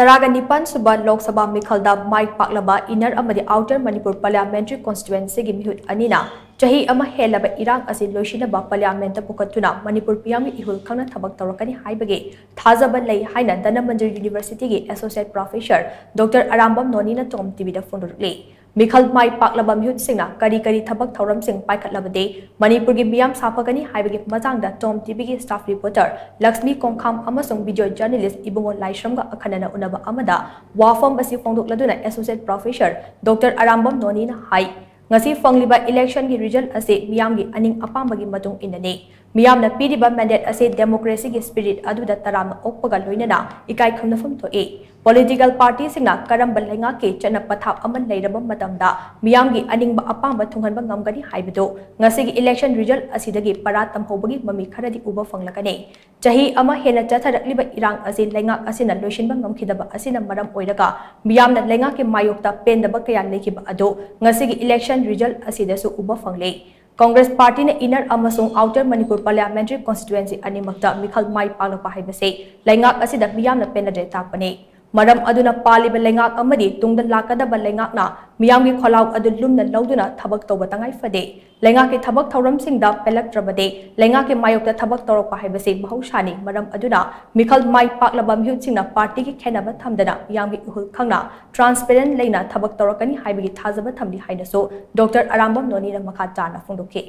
तरागनिपान सुबा लोक सभा मिखलदा माइक पाकलबा इनर अमदी आउटर मणिपुर पार्लियामेंट्री कॉन्स्टिट्यूएंसी की मिहुत अनिना चाही अमा हेलबा इरांग असि लोइसिनबा पार्लियामेंट पुकतुना मणिपुर पियामी इहुल खंगना थबक तौरकनी हाइबगे थाजबा लई हाइना धनमंजुर यूनिवर्सिटी की एसोसिएट प्रोफेसर डॉक्टर अरामबम नोनीना टॉम टीवी फोंदुरले मिखल माइ पाकलबा मिहुत सिंगना करी थबक थौरम सिंग पाइखतलबदे मणिपुर की मियाम साफगनी हाइबगे मजांगदा टॉम टीवी की स्टाफ रिपोर्टर लक्ष्मी कोंखाम अमसुंग वीडियो जर्नलिस्ट इबुंगो लाइश्रमगा अखनना उनबा अमदा वाफम असी फोंदोकलदुना एसोसिएट प्रोफेसर डॉक्टर अरामबम नोनीना हाई ngasi fangliba election gi result ase miyam gi aning apamba gi matung inane miyam na piriba mandate ase democracy gi spirit aduda taram okpaga loinana ikai khamnafam thoe political party singna karam balenga ke chana pathap aman leiraba matamda miyam gi aning ba apamba thunghanba ngamgani haibado ngasi gi election result asidagi para tamhobagi mami kharadi uba fanglakane chahi ama hena chatharakliba irang ase lenga asina loishinba ngamkhidaba asina maram oiraga miyam na lenga ke mayokta pendaba kaya lekiba ado ngasi gi election result asidasu uba fangle Congress party ने inner अमसुंग outer Manipur parliamentary constituency अनिमक्ता मिखल माइ पालपा हाइबसे लैंगाक असिदा मियामना पेनदे ताकपने मरम अदुना पालिबा लैंगाक अमदि तुंगदा लाकदबा लैंगाकना मियामगी खोलाव अदु लुमना लौदुना थबक तौबा तंगाई फदे लैंगाके थबक थौरम सिंगदा पेलक्ट्रबदे लैंगाके मायोक्ता थबक तौरपा हाइबसे बहुशानी मरम अदुना मिखल माइ पाकलबा मिहुत सिंगना पार्टी की खेनबा थमदना मियामगी उहुल खंगना ट्रांसपेरेंट लेना थबक तौरकनी हाइबगी थाजबा थमदि हाइनसो डॉक्टर अरामबम नोनीना मखा चाना फोंदोके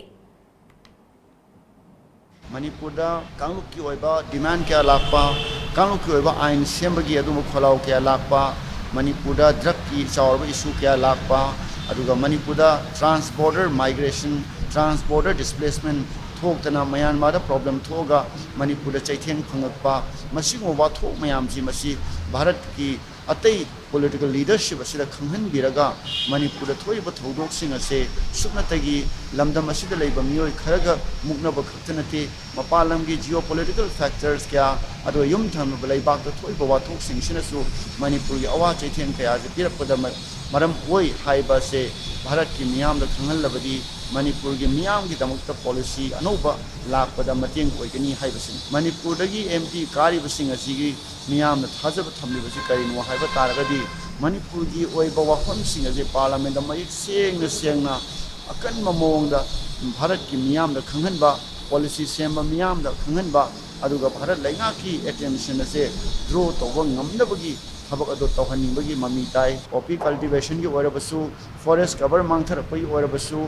मणिपुर कांगलुक की डिमांड क्या लापा कांगलुक की आईन सेमबगी खोलाव क्या लापा मणिपुर ड्रग की चाव इशू क्या लापा Manipur trans border migration trans border displacement थोकतना म्यांमार प्रॉब्लम थोगा मणिपुर चैथें फंगपा वाथोक मैम भारत की अतई पॉलिटिकल लीडरशिप असिदा खंगहनबिरगा मणिपुर थोइब थौदोकसिंग असे सुकनतगी लमदम असिदा लैबा मियोय खरगा मुक्नब खक्तनते मपालमगी जियोपॉलिटिकल फैक्टर्स क्या अदो युम थमब लैबाक थोइब वाथोकसिंग सिनसु मणिपुर की अवा चैथेन कया जे पिरपदा मरम ओय हाइबा से भारत की मियाम द खंगहलबदी मणिपुर की मियाम की दमकता पॉलिसी अनौबा लापदा मतेंग ओइगनी हाइबसिन मणिपुर दगी एमपी कारिबसिंग असिगी मियाम थाजब थमलिबसि करिनो हाइबा तारगदी मणिपुर की ओइबा वाफमसिंग असे पार्लियामेंट द मयिक सेंगना अकन ममोंग भारत की मियाम द खंगहनबा पॉलिसी सेम मियाम द खंगहनबा अदुगा भारत लैंगा की अटेंशन असे ड्रो तौबा ngamnabagi थबक अदो तौहनिंबगी ममी ताई कॉफी कल्टिवेशन की ओरबसु फॉरेस्ट कवर मांगथरपई ओरबसु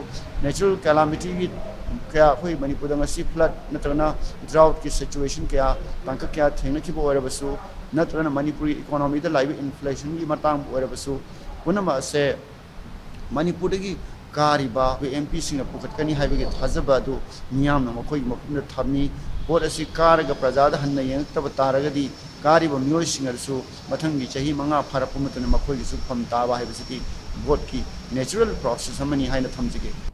नेचुरल कैलामिटी की क्या अखोई मणिपुर ngasi फ्लड नत्रना ड्राउट की सिचुएशन क्या तांका क्या थेंगनखिबो ओरबसु नत्रना मणिपुर इकोनॉमी द लाइव इन्फ्लेशन की मतांग ओरबसु पुनम से मणिपुर की कारिबा एमपी सिंह पुखटकनी हाइबगे थाजबा दो मियाम मखोई मफुम थमनी बोट असी कारग प्रजाद हन्न येंगतब तारगदी कारिबा मियोय सिंगरसु मथंगी चाही मंगा फरप मतन मखोई सु फम ताबा हाइबसिकी बोट की नेचुरल प्रोसेस हमनी हाइना थमजिगे।